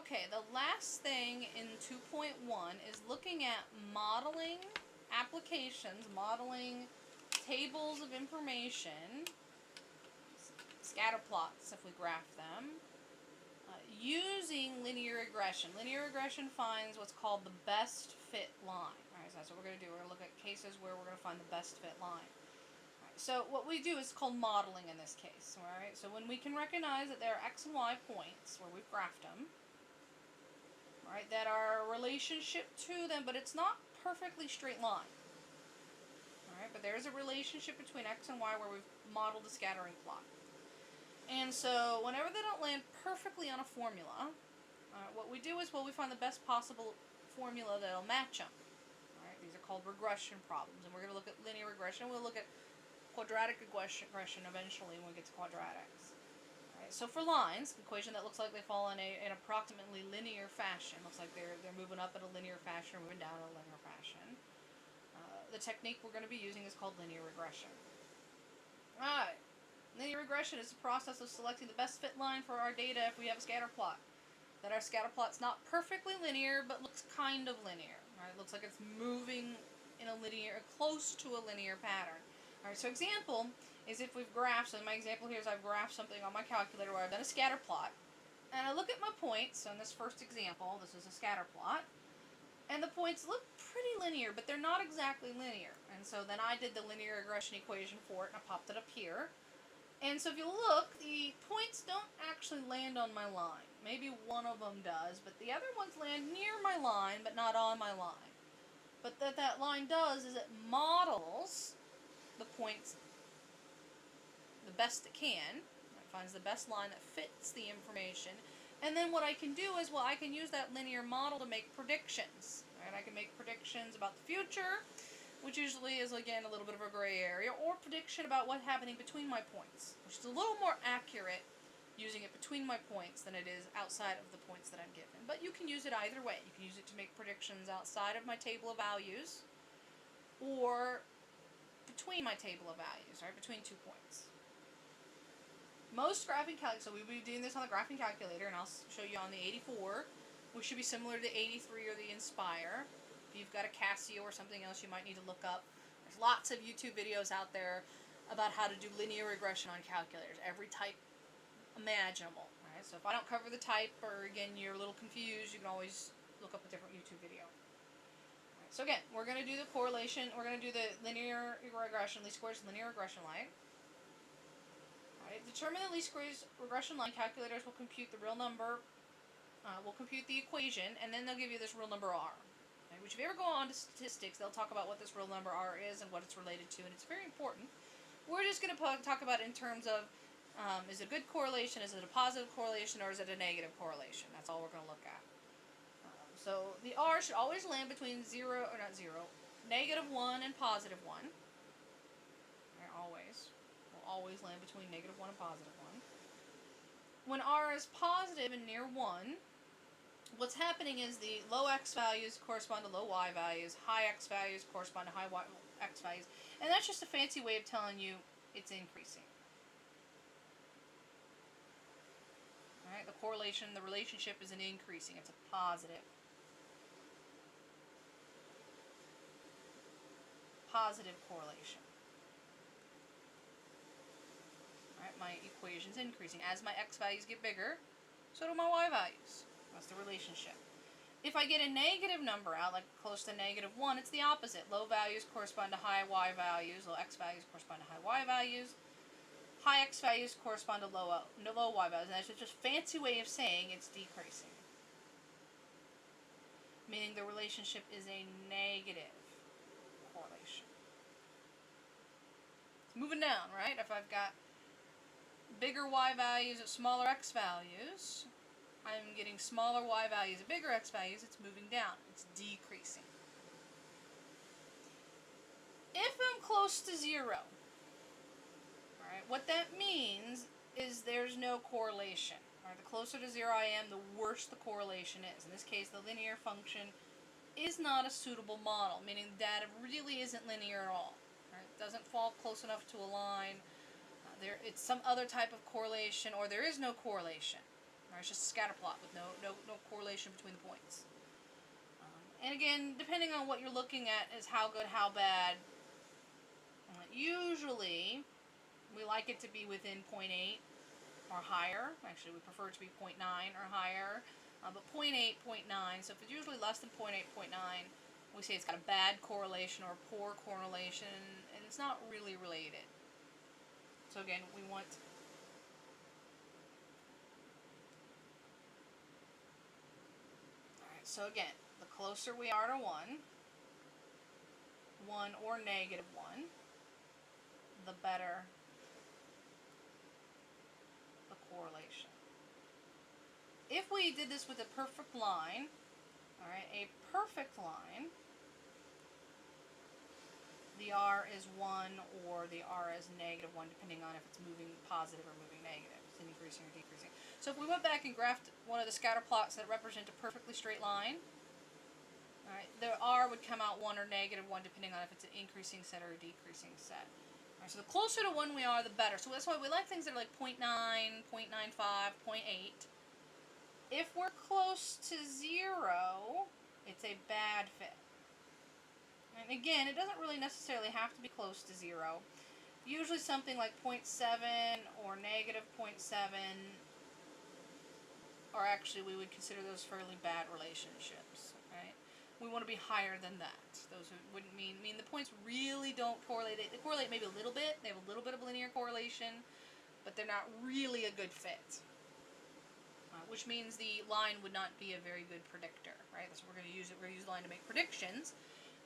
Okay, the last thing in 2.1 is looking at modeling applications, modeling tables of information, scatter plots if we graph them, using linear regression. Linear regression finds what's called the best fit line. Alright, so that's what we're going to do. We're going to look at cases where we're going to find the best fit line. So what we do is called modeling in this case. Alright, so when we can recognize that there are x and y points where we've graphed them, right, that are a relationship to them, but it's not perfectly straight line. Alright, but there is a relationship between x and y where we've modeled a scattering plot. And so whenever they don't land perfectly on a formula, what we do is, well, we find the best possible formula that'll match them. Alright, these are called regression problems, and we're going to look at linear regression. We'll look at quadratic regression eventually when we get to quadratics. So for lines, an equation that looks like they fall in an approximately linear fashion, looks like they're moving up in a linear fashion or moving down in a linear fashion. The technique we're going to be using is called linear regression. Alright, linear regression is the process of selecting the best fit line for our data if we have a scatter plot. That our scatter plot's not perfectly linear, but looks kind of linear. Right? It looks like it's moving in a linear, close to a linear pattern. Alright, so example is if we've graphed, so in my example here is I've graphed something on my calculator where I've done a scatter plot, and I look at my points. So in this first example, this is a scatter plot, and the points look pretty linear, but they're not exactly linear. And so then I did the linear regression equation for it, and I popped it up here. And so if you look, the points don't actually land on my line. Maybe one of them does, but the other ones land near my line, but not on my line. But that line does is it models the points the best it can. It finds the best line that fits the information. And then what I can do is, well, I can use that linear model to make predictions. Right? I can make predictions about the future, which usually is, again, a little bit of a gray area, or prediction about what's happening between my points, which is a little more accurate using it between my points than it is outside of the points that I'm given. But you can use it either way. You can use it to make predictions outside of my table of values, or between my table of values, right, between 2 points. Most graphing calculators, so we'll be doing this on the graphing calculator, and I'll show you on the 84, which should be similar to 83 or the Inspire. If you've got a Casio or something else you might need to look up. There's lots of YouTube videos out there about how to do linear regression on calculators, every type imaginable. Right? So if I don't cover the type, or again you're a little confused, you can always look up a different YouTube video. Right, so again, we're going to do the correlation, we're going to do the linear regression, least squares linear regression line. Right, determine the least squares regression line. Calculators will compute the real number, will compute the equation, and then they'll give you this real number R. Okay, which if you ever go on to statistics, they'll talk about what this real number R is and what it's related to, and it's very important. We're just going to talk about it in terms of, is it a good correlation, is it a positive correlation, or is it a negative correlation? That's all we're going to look at. So the R should always land between negative 1 and positive 1. Right, always. Will always land between negative 1 and positive 1. When R is positive and near 1, what's happening is the low x values correspond to low y values, high x values correspond to high x values, and that's just a fancy way of telling you it's increasing. Right? The correlation, the relationship isn't increasing, it's a positive. Positive correlation. Right? My equation's increasing. As my x values get bigger, so do my y values. That's the relationship. If I get a negative number out, like close to negative 1, it's the opposite. Low values correspond to high y values, low x values correspond to high y values. High x values correspond to low y values, and that's just a fancy way of saying it's decreasing. Meaning the relationship is a negative correlation. It's moving down, right? If I've got bigger y values at smaller x values, I'm getting smaller y values at bigger x values, it's moving down. It's decreasing. If I'm close to 0, alright, what that means is there's no correlation. Right, the closer to 0 I am, the worse the correlation is. In this case, the linear function is not a suitable model, meaning the data really isn't linear at all. Right? It doesn't fall close enough to a line. It's some other type of correlation, or there is no correlation. Right, it's just a scatter plot with no correlation between the points. And again, depending on what you're looking at is how good, how bad. Usually, we like it to be within 0.8 or higher. Actually, we prefer it to be 0.9 or higher. But 0.8, 0.9, so if it's usually less than 0.8, 0.9, we say it's got a bad correlation or poor correlation, and it's not really related. So again, we want... Alright, so again, the closer we are to 1 or negative 1, the better the correlation. If we did this with a perfect line, alright, a perfect line, the R is 1 or the R is negative 1, depending on if it's moving positive or moving negative. It's increasing or decreasing. So if we went back and graphed one of the scatter plots that represent a perfectly straight line, alright, the R would come out 1 or negative 1, depending on if it's an increasing set or a decreasing set. Alright, so the closer to 1 we are, the better. So that's why we like things that are like 0.9, 0.95, 0.8. If we're close to 0, it's a bad fit. And again, it doesn't really necessarily have to be close to 0. Usually something like 0.7 or negative 0.7, or actually we would consider those fairly bad relationships, right? We want to be higher than that. Those wouldn't mean the points really don't correlate. They correlate maybe a little bit. They have a little bit of linear correlation, but they're not really a good fit. Which means the line would not be a very good predictor, right? That's what we're going to use it. We're going to use the line to make predictions.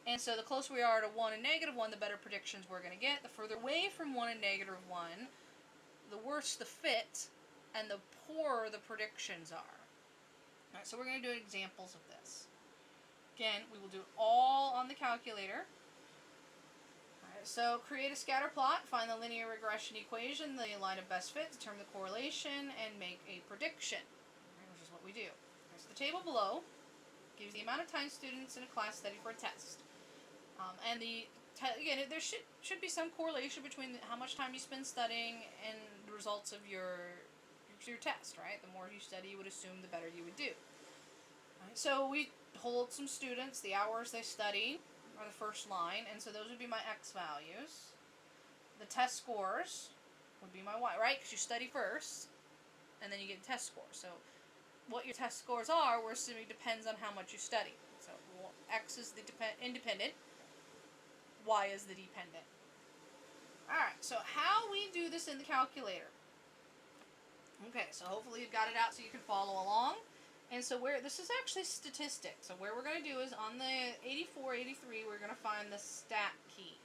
And so the closer we are to 1 and negative 1, the better predictions we're going to get. The further away from 1 and negative 1, the worse the fit and the poorer the predictions are. Alright, so we're going to do examples of this. Again, we will do it all on the calculator. Alright, so create a scatter plot, find the linear regression equation, the line of best fit, determine the correlation, and make a prediction. Which is what we do. So the table below gives the amount of time students in a class study for a test. And again, there should be some correlation between how much time you spend studying and the results of your test, right? The more you study, you would assume the better you would do. Right, so we told some students the hours they study are the first line, and so those would be my X values. The test scores would be my Y, right? Because you study first, and then you get test scores. So what your test scores are, we're assuming depends on how much you study. So X is the independent, Y is the dependent. Alright, so how we do this in the calculator. Okay, so hopefully you've got it out so you can follow along. And so this is actually statistics. So where we're going to do is on the 84, 83, we're going to find the stat key.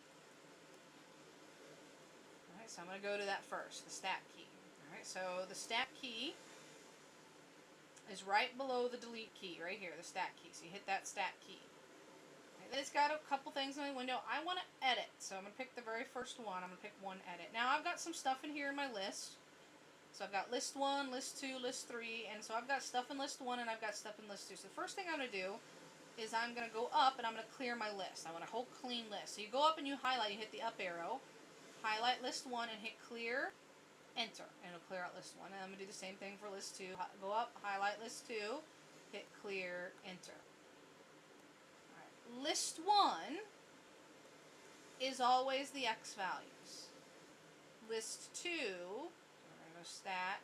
Alright, so I'm going to go to that first, the stat key. Alright, so the stat key is right below the delete key, right here, the stat key. So you hit that stat key. Then it's got a couple things in the window. I want to edit, so I'm going to pick the very first one. I'm going to pick one edit. Now I've got some stuff in here in my list. So I've got list 1, list 2, list 3, and so I've got stuff in list 1 and I've got stuff in list 2. So the first thing I'm going to do is I'm going to go up and I'm going to clear my list. I want a whole clean list. So you go up and you highlight, you hit the up arrow, highlight list 1 and hit clear, enter, and it'll clear out list 1. And I'm going to do the same thing for list 2. Go up, highlight list 2, hit clear, enter. List 1 is always the X values. List 2, we're going to go stat,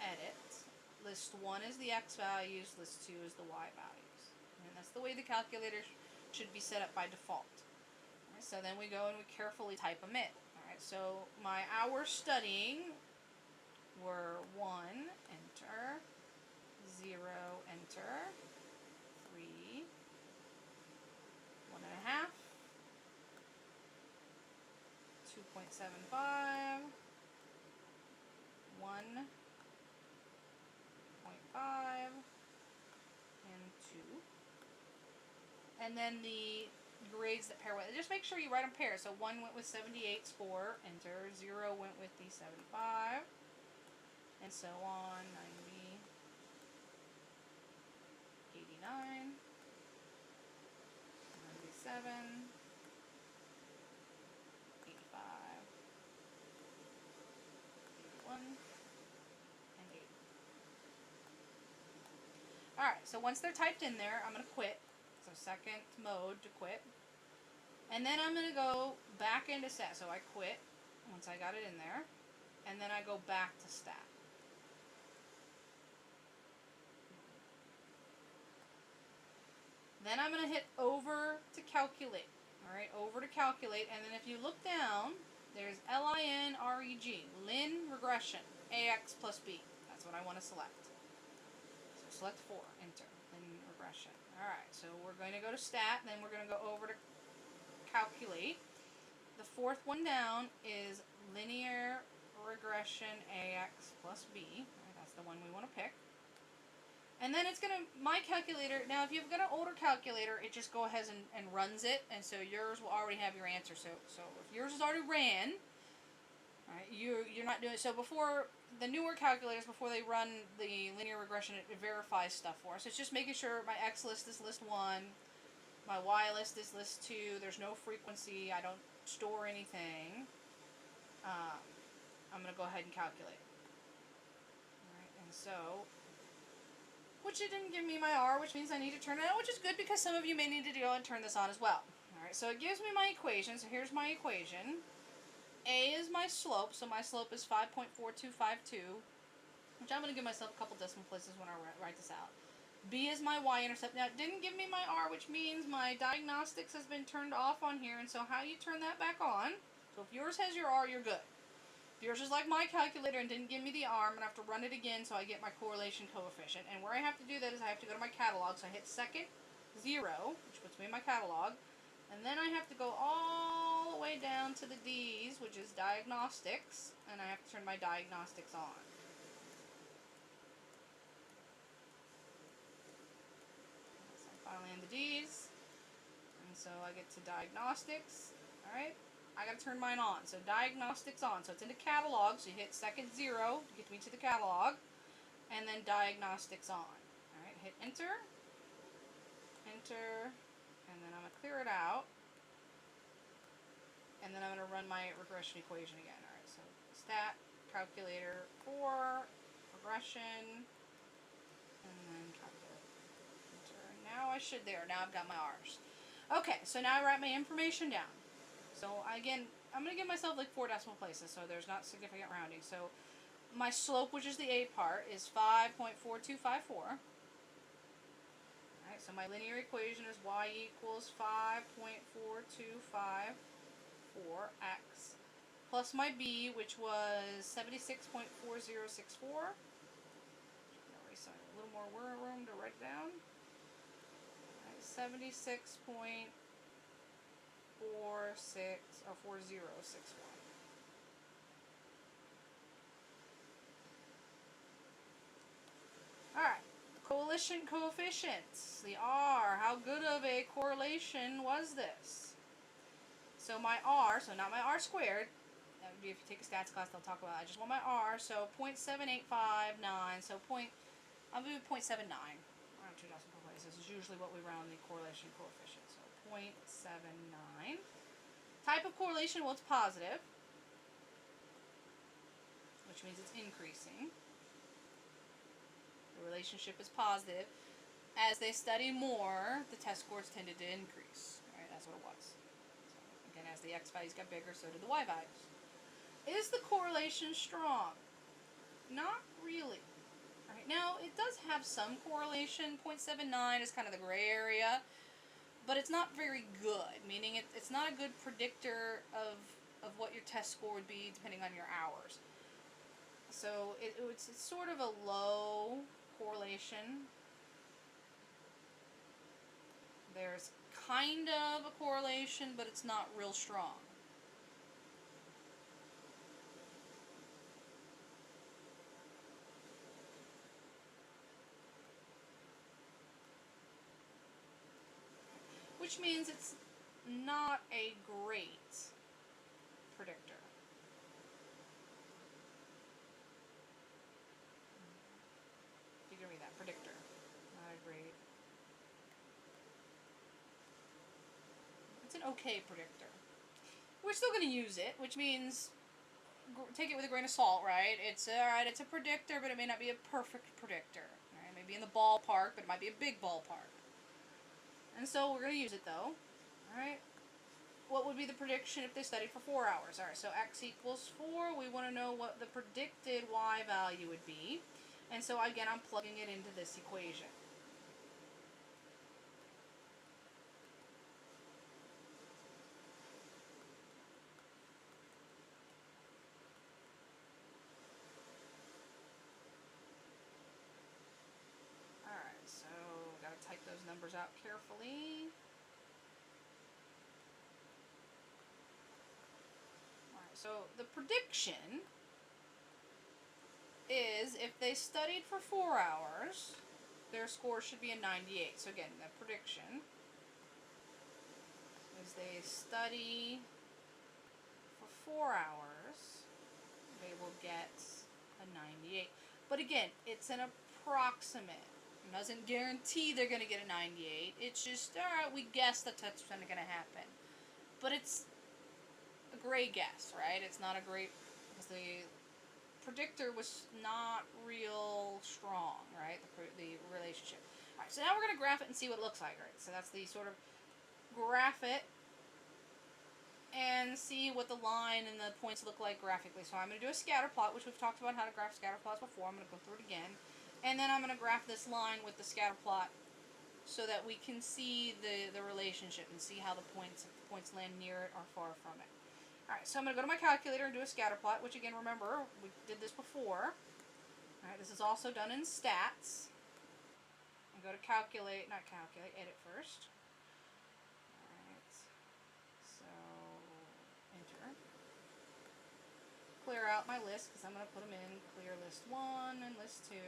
edit. List 1 is the X values, list 2 is the Y values. And that's the way the calculator should be set up by default. Right, so then we go and we carefully type them in. Alright, so my hours studying were 1, enter, 0, enter, 3, 1.5, 2.75, 1.5, and 2. And then the grades that pair with it. Just make sure you write them pairs. So 1 went with 78 score, enter. 0 went with the 75, and so on. 90, 89. 97, 85, 81, and 80. Alright, so once they're typed in there, I'm going to quit. So second mode to quit. And then I'm going to go back into stat. So I quit once I got it in there. And then I go back to stat. Then I'm going to hit over to calculate. Alright, over to calculate. And then if you look down, there's LINREG, Lin regression, AX plus B. That's what I want to select. So select 4, enter, Lin regression. Alright, so we're going to go to stat, then we're going to go over to calculate. The fourth one down is linear regression AX plus B. Alright, that's the one we want to pick. And then it's going to, my calculator, now if you've got an older calculator, it just go ahead and runs it, and so yours will already have your answer. So if yours is already ran, right, you're not doing it. So before, the newer calculators, before they run the linear regression, it verifies stuff for us. It's just making sure my X list is list 1, my Y list is list 2, there's no frequency, I don't store anything. I'm going to go ahead and calculate. Alright, and so, which it didn't give me my R, which means I need to turn it on, which is good because some of you may need to go and turn this on as well. Alright, so it gives me my equation, so here's my equation. A is my slope, so my slope is 5.4252, which I'm going to give myself a couple decimal places when I write this out. B is my y-intercept. Now, it didn't give me my R, which means my diagnostics has been turned off on here, and so how do you turn that back on? So if yours has your R, you're good. If yours is like my calculator and didn't give me the R, I'm going to have to run it again so I get my correlation coefficient. And where I have to do that is I have to go to my catalog, so I hit second 0, which puts me in my catalog. And then I have to go all the way down to the D's, which is diagnostics, and I have to turn my diagnostics on. So I'm finally in the D's, and so I get to diagnostics. Alright, I gotta turn mine on. So diagnostics on. So it's in the catalog, so you hit second 0 to get me to the catalog, and then diagnostics on. Alright, hit enter, enter, and then I'm going to clear it out, and then I'm going to run my regression equation again. Alright, so stat, calculator, 4, regression, and then calculate. Enter. Now I should, now I've got my R's. Okay, so now I write my information down. So again, I'm going to give myself like 4 decimal places, so there's not significant rounding. So my slope, which is the A part, is 5.4254. Alright, so my linear equation is y equals 5.4254x plus my b, which was 76.4064. So a little more room to write it down. Alright, 76.4061. Alright. Coalition coefficients, the R. How good of a correlation was this? So my R, so not my R squared. That would be if you take a stats class, they'll talk about it. I just want my R, so 0.7859, so I'll do 0.79. Around 2 decimal places is usually what we round the correlation coefficient. So 0.79. Type of correlation, well, it's positive, which means it's increasing. The relationship is positive. As they study more, the test scores tended to increase. Right, that's what it was. So, again, as the X values got bigger, so did the Y values. Is the correlation strong? Not really. Right, now, it does have some correlation. 0.79 is kind of the gray area, but it's not very good, meaning it's not a good predictor of what your test score would be depending on your hours. So it's sort of a low correlation. There's kind of a correlation, but it's not real strong. Which means it's not a great predictor. You can read that, predictor. Not a great. It's an okay predictor. We're still going to use it, which means take it with a grain of salt, right? It's alright, it's a predictor, but it may not be a perfect predictor. Right? It may Maybe in the ballpark, but it might be a big ballpark. And so we're going to use it though. Alright. What would be the prediction if they studied for 4 hours? Alright, so x equals 4. We want to know what the predicted y value would be. And so again, I'm plugging it into this equation. Alright, so gotta type those numbers out carefully. Alright, so the prediction is if they studied for 4 hours, their score should be a 98. So again, the prediction is they study for 4 hours, they will get a 98. But again, it's an approximate. It doesn't guarantee they're going to get a 98. It's just, alright, we guess that's going to happen. But it's a great guess, right? It's not a great, because the predictor was not real strong, right? The relationship. Alright, so now we're going to graph it and see what it looks like, right? So that's the sort of graph it and see what the line and the points look like graphically. So I'm going to do a scatter plot, which we've talked about how to graph scatter plots before. I'm going to go through it again. And then I'm going to graph this line with the scatter plot so that we can see the relationship and see how if the points land near it or far from it. Alright, so I'm going to go to my calculator and do a scatter plot, which again, remember, we did this before. Alright, this is also done in stats. I go to edit first. Alright, so enter. Clear out my list because I'm going to put them in clear list 1 and list 2.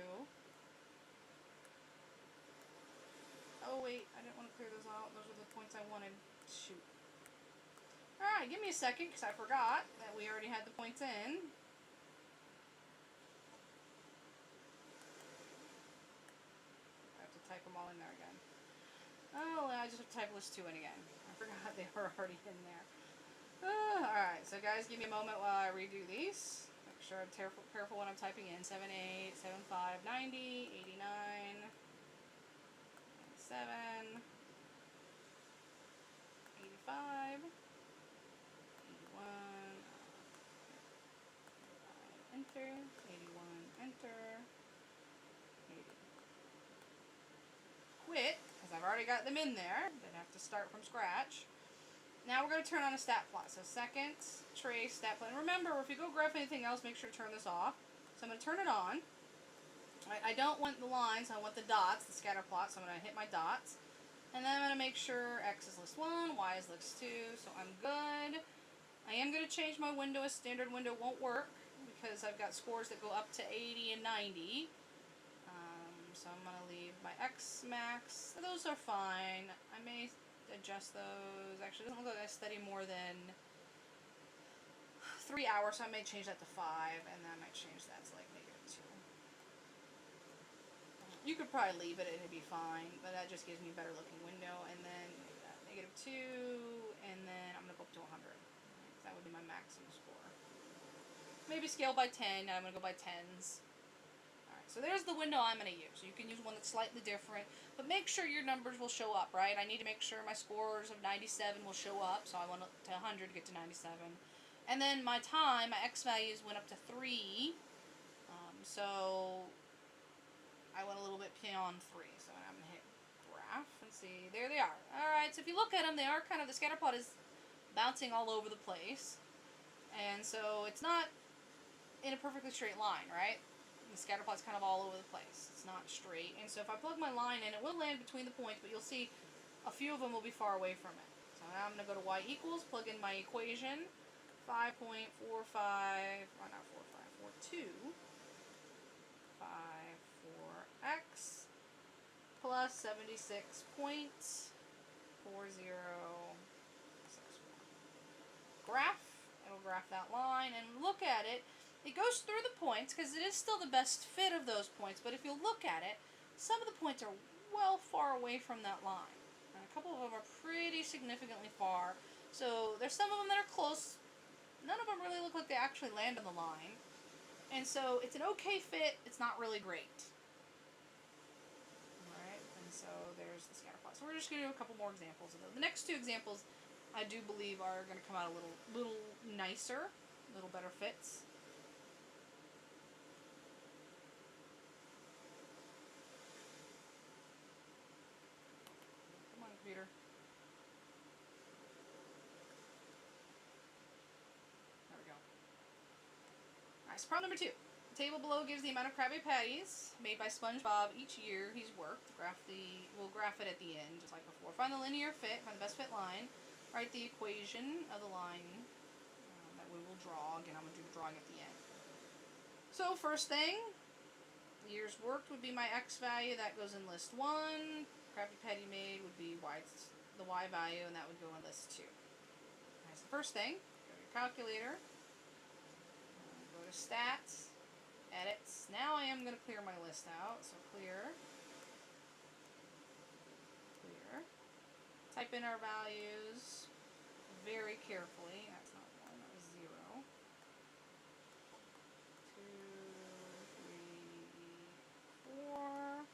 Oh wait, I didn't want to clear those out. Those are the points I wanted. Shoot. Alright, give me a second because I forgot that we already had the points in. I have to type them all in there again. Oh, I just have to type list 2 in again. I forgot they were already in there. Alright, so guys, give me a moment while I redo these. Make sure I'm careful when I'm typing in. 78, 75, 90, 89, 97, 85, 81, enter, 81, enter, 80. Quit, because I've already got them in there. Didn't have to start from scratch. Now we're going to turn on a stat plot. So second, trace, stat plot. And remember, if you go graph anything else, make sure to turn this off. So I'm going to turn it on. I don't want the lines, I want the dots, the scatter plot. So I'm going to hit my dots. And then I'm going to make sure X is list 1, Y is list 2. So I'm good. I am going to change my window. A standard window won't work because I've got scores that go up to 80 and 90. So I'm going to leave my X max. Those are fine. I may adjust those. Actually, it doesn't look like I study more than 3 hours, so I may change that to 5, and then I might change that to like -2. You could probably leave it and it'd be fine, but that just gives me a better looking window. And then -2, and then I'm going to go up to 100. That would be my maximum score. Maybe scale by 10, and I'm going to go by 10s. Alright, so there's the window I'm going to use. You can use one that's slightly different, but make sure your numbers will show up, right? I need to make sure my scores of 97 will show up, so I went up to 100 to get to 97. And then my time, my X values went up to 3, so I went a little bit beyond 3. So I'm going to hit graph and see. There they are. Alright, so if you look at them, they are kind of, the scatter plot is bouncing all over the place. And so it's not in a perfectly straight line, right? The scatter plot's kind of all over the place. It's not straight. And so if I plug my line in, it will land between the points, but you'll see a few of them will be far away from it. So now I'm going to go to y equals, plug in my equation. 5.45, or not 42, 4x plus 76.4064. Graph. It'll graph that line and look at it. It goes through the points because it is still the best fit of those points, but if you look at it, some of the points are well far away from that line. And a couple of them are pretty significantly far. So there's some of them that are close. None of them really look like they actually land on the line. And so it's an okay fit. It's not really great. the scatter plot. So we're just going to do a couple more examples of those. The next two examples I do believe are going to come out a little nicer, a little better fits. Come on, computer. There we go. Alright, so problem number 2. The table below gives the amount of Krabby Patties made by SpongeBob each year he's worked. We'll graph it at the end, just like before. Find the linear fit, find the best fit line. Write the equation of the line that we will draw. Again, I'm going to do the drawing at the end. So, first thing, the year's worked would be my X value. That goes in list 1. Krabby Patty made would be the Y value, and that would go in list 2. That's the first thing. Go to your calculator. Go to stats. Edits. Now I am going to clear my list out. So clear. Type in our values very carefully. That's not 1, that was 0. 2, 3, 4.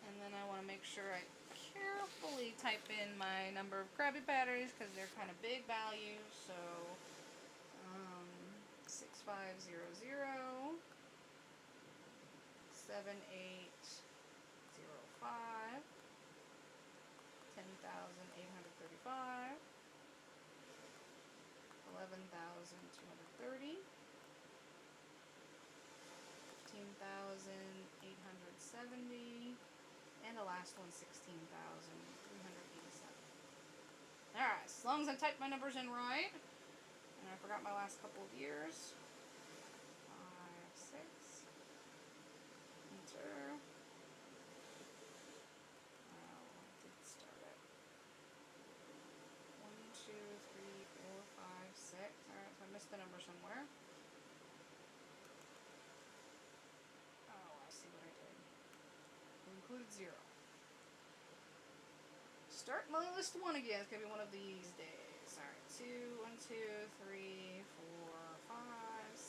And then I want to make sure I carefully type in my number of Krabby Patties because they're kind of big values. So 6500, 7805, 10,835, 11,230, 15,870, and the last one 16,387. Alright, as long as I typed my numbers in right, and I forgot my last couple of years. 5, 6. Enter. I did start it. 1, 2, 3, 4, 5, 6. Alright, so I missed the number somewhere. Oh, I see what I did. It included 0. Start my list 1 again. It's going to be one of these days. Alright, 2, 1, 2, 3, 4, 5, 6.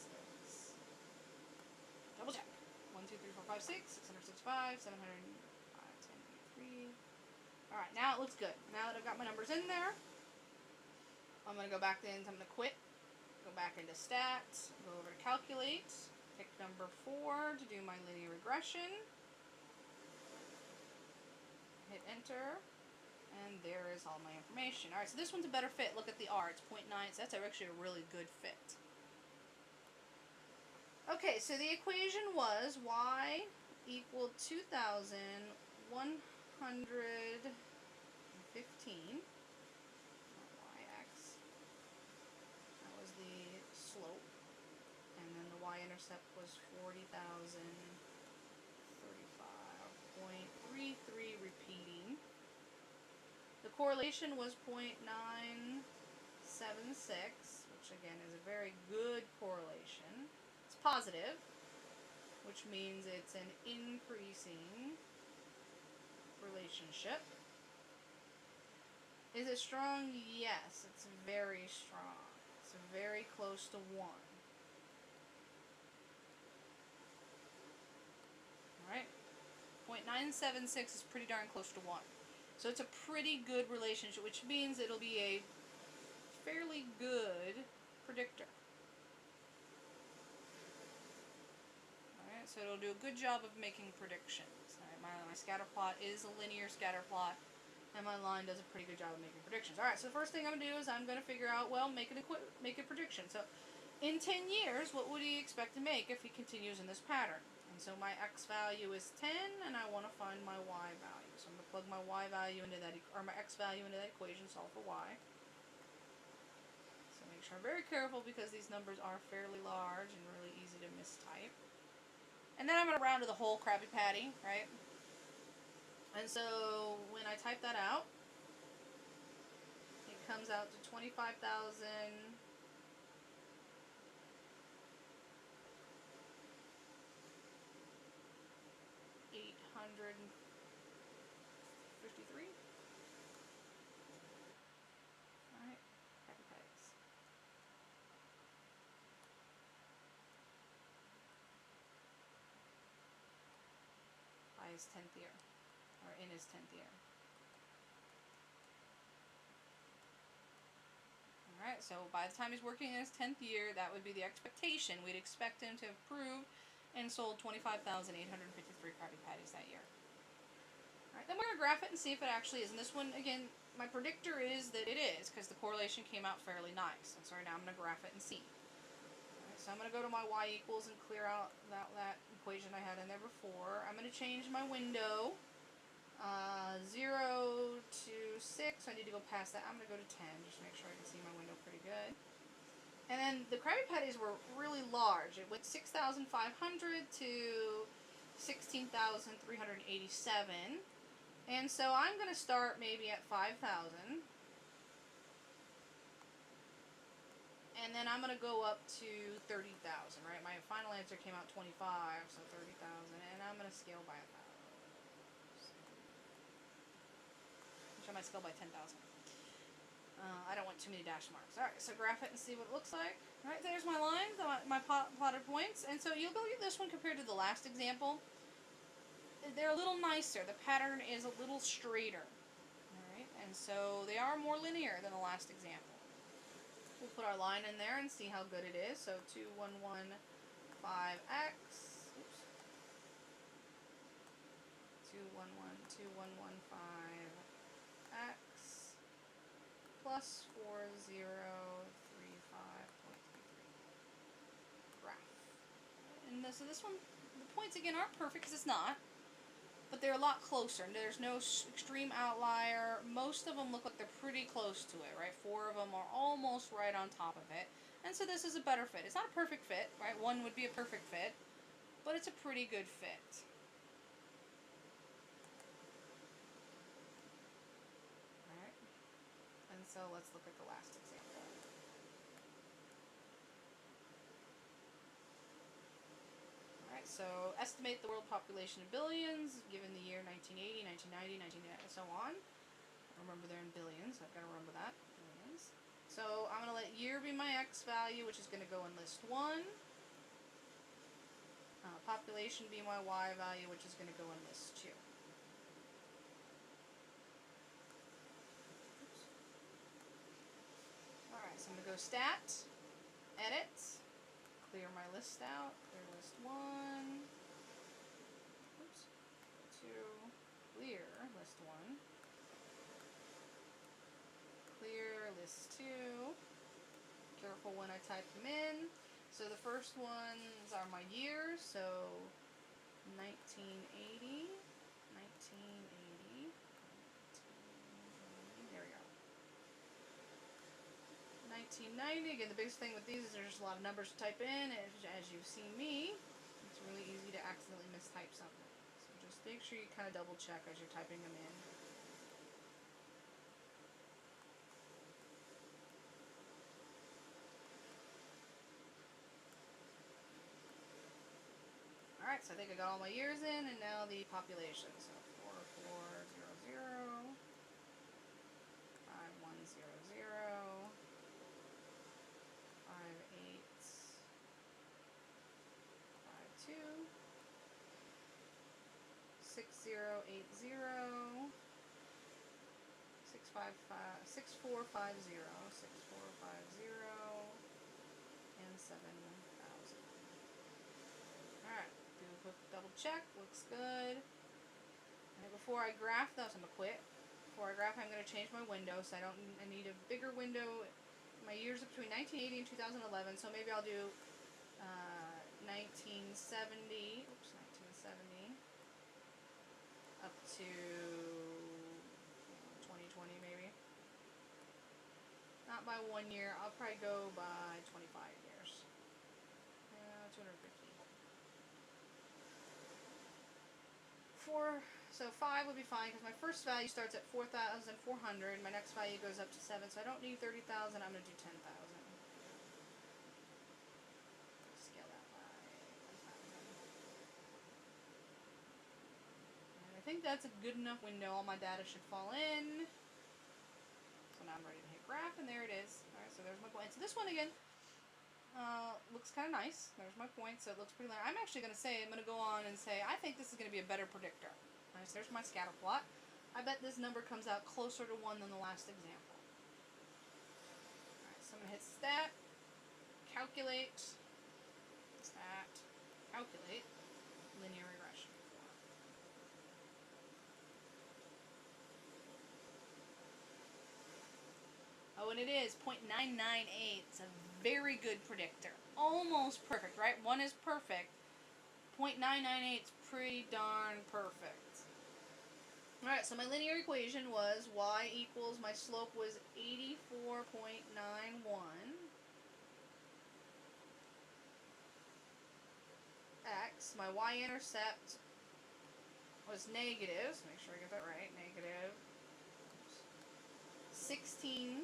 Double check. 1, 2, 3, 4, 5, 6. 665, 705, 10, 83. Alright, now it looks good. Now that I've got my numbers in there, I'm going to go back in. I'm going to quit. Go back into stats. Go over to calculate. Pick number 4 to do my linear regression. Hit enter. And there is all my information. Alright, so this one's a better fit. Look at the R. It's 0.9, so that's actually a really good fit. Okay, so the equation was y equaled 2,115. Yx. That was the slope. And then the y-intercept was 40,035.33 repeating. The correlation was 0.976, which again is a very good correlation. It's positive, which means it's an increasing relationship. Is it strong? Yes, it's very strong. It's very close to 1. Alright? 0.976 is pretty darn close to 1. So it's a pretty good relationship, which means it'll be a fairly good predictor. Alright, so it'll do a good job of making predictions. Alright, my scatter plot is a linear scatter plot, and my line does a pretty good job of making predictions. Alright, so the first thing I'm going to do is I'm going to figure out, well, make a prediction. So in 10 years, what would he expect to make if he continues in this pattern? And so my x value is 10, and I want to find my y value. So I'm going to plug my y value into that, or my x value into that equation, solve for y. So make sure I'm very careful because these numbers are fairly large and really easy to mistype. And then I'm going to round to the whole Krabby Patty, right? And so when I type that out, it comes out to 25,000. 853. Alright, Krabby Patties. his 10th year, or in his 10th year. Alright, so by the time he's working in his 10th year, that would be the expectation. We'd expect him to have proved and sold 25,853 Krabby Patties that year. Alright, then we're going to graph it and see if it actually is. And this one, again, my predictor is that it is, because the correlation came out fairly nice. And so right now I'm going to graph it and see. Alright, so I'm going to go to my y equals and clear out that equation I had in there before. I'm going to change my window. 0 to 6, I need to go past that. I'm going to go to 10, just to make sure I can see my window pretty good. And then the Krabby Patties were really large. It went 6,500 to 16,387. And so I'm going to start maybe at 5,000. And then I'm going to go up to 30,000, right? My final answer came out 25, so 30,000. And I'm going to scale by 1,000. I might scale by 10,000. I don't want too many dash marks. Alright, so graph it and see what it looks like. Alright, there's my lines, my plotted points. And so you'll go at this one compared to the last example. They're a little nicer. The pattern is a little straighter. Alright, and so they are more linear than the last example. We'll put our line in there and see how good it is. So 2115x. Oops. 2115x plus 4035.33. Graph. And so this one, the points again aren't perfect because it's not, but they're a lot closer. There's no extreme outlier. Most of them look like they're pretty close to it, right? 4 of them are almost right on top of it. And so this is a better fit. It's not a perfect fit, right? One would be a perfect fit, but it's a pretty good fit. So let's look at the last example. Alright, so estimate the world population in billions, given the year 1980, 1990, 1990, so on. Remember they're in billions, I've got to remember that. Billions. So I'm going to let year be my x value, which is going to go in list 1. Population be my y value, which is going to go in list 2. So I'm going to go stat, edit, clear my list out, clear list 1, oops, 2, clear list 1, clear list 2, careful when I type them in. So the first ones are my years, so 1980, 1980, there we go. 1990, again, the biggest thing with these is there's just a lot of numbers to type in. As you've seen me, it's really easy to accidentally mistype something. So just make sure you kind of double check as you're typing them in. Alright, so I think I got all my years in, and now the population. So 4400, 5100. 6080, 6450, and 7,000. Alright, do a quick double check, looks good. And before I graph those, I'm going to quit. Before I graph, I'm going to change my window, so I need a bigger window. My years are between 1980 and 2011, so maybe I'll do 1970, oops, 1970, up to 2020 maybe. Not by 1 year, I'll probably go by 25 years. 250. So 5 would be fine because my first value starts at 4,400. My next value goes up to 7, so I don't need 30,000. I'm going to do 10,000. Scale that by 1,000. And I think that's a good enough window. All my data should fall in. So now I'm ready to hit graph, and there it is. Alright, so there's my point. So this one again, looks kind of nice. There's my point, so it looks pretty linear. I'm actually going to say, I'm going to go on and say, I think this is going to be a better predictor. Nice, there's my scatter plot. I bet this number comes out closer to 1 than the last example. Alright, so I'm going to hit stat, calculate, stat, calculate, linear regression. Oh, and it is 0.998. It's a very good predictor. Almost perfect, right? 1 is perfect. 0.998 is pretty darn perfect. Alright, so my linear equation was y equals, my slope was 84.91. X, my y-intercept was negative, so make sure I get that right, negative 16,3766.1335,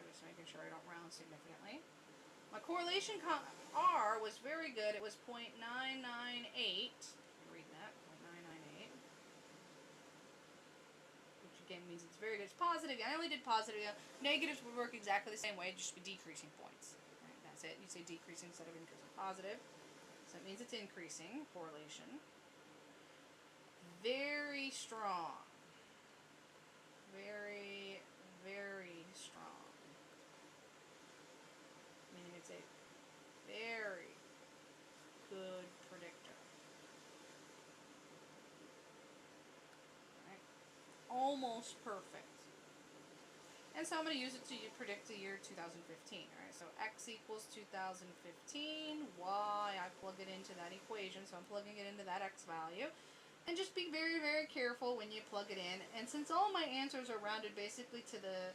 just making sure I don't round significantly. My correlation R was very good. It was 0.998. Read that, 0.998. Which again means it's very good. It's positive. I only did positive. Negatives would work exactly the same way, just be decreasing points. Right, that's it. You say decreasing instead of increasing. Positive. So it means it's increasing correlation. Very strong. Very, very strong. Meaning it's a very good predictor. Right? Almost perfect. And so I'm going to use it to predict the year 2015. Right? So x equals 2015. Y, I plug it into that equation. So I'm plugging it into that x value. And just be very, very careful when you plug it in. And since all my answers are rounded basically to the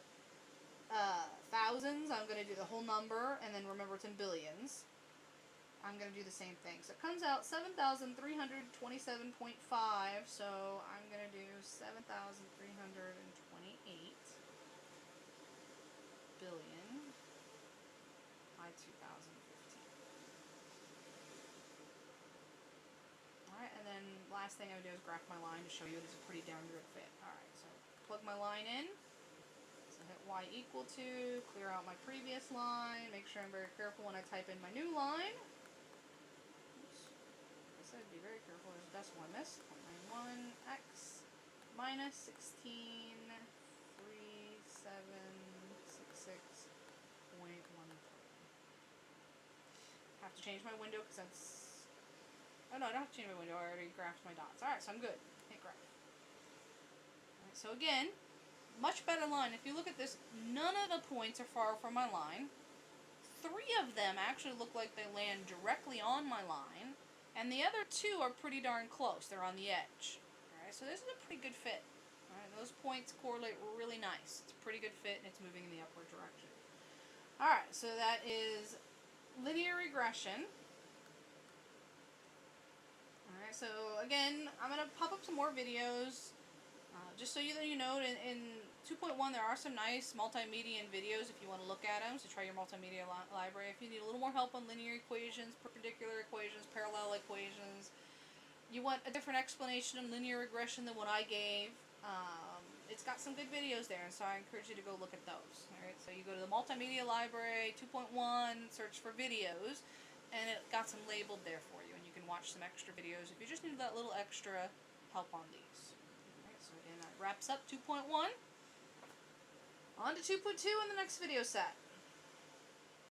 thousands, I'm going to do the whole number, and then remember it's in billions. I'm going to do the same thing. So it comes out 7,327.5, so I'm going to do 7,328 billion by 2015. Alright, and then last thing I would do is graph my line to show you it is a pretty darn good fit. Alright, so plug my line in. Hit y equal to, clear out my previous line, make sure I'm very careful when I type in my new line. Oops. Like I said, be very careful, there's a decimal I missed. 0.91x minus 16,3766.13. Have to change my window because that's... Oh no, I don't have to change my window, I already graphed my dots. Alright, so I'm good. Hit graph. Alright, so again, much better line. If you look at this, none of the points are far from my line. 3 of them actually look like they land directly on my line. And the other 2 are pretty darn close. They're on the edge. Alright, so this is a pretty good fit. Alright, those points correlate really nice. It's a pretty good fit and it's moving in the upward direction. Alright, so that is linear regression. Alright, so again, I'm going to pop up some more videos. Just so you know, in 2.1 there are some nice multimedia videos if you want to look at them, so try your multimedia library. If you need a little more help on linear equations, perpendicular equations, parallel equations, you want a different explanation of linear regression than what I gave, it's got some good videos there, and so I encourage you to go look at those. Alright, so you go to the multimedia library, 2.1, search for videos, and it got some labeled there for you, and you can watch some extra videos if you just need that little extra help on these. So again, that wraps up 2.1. On to 2.2 in the next video set.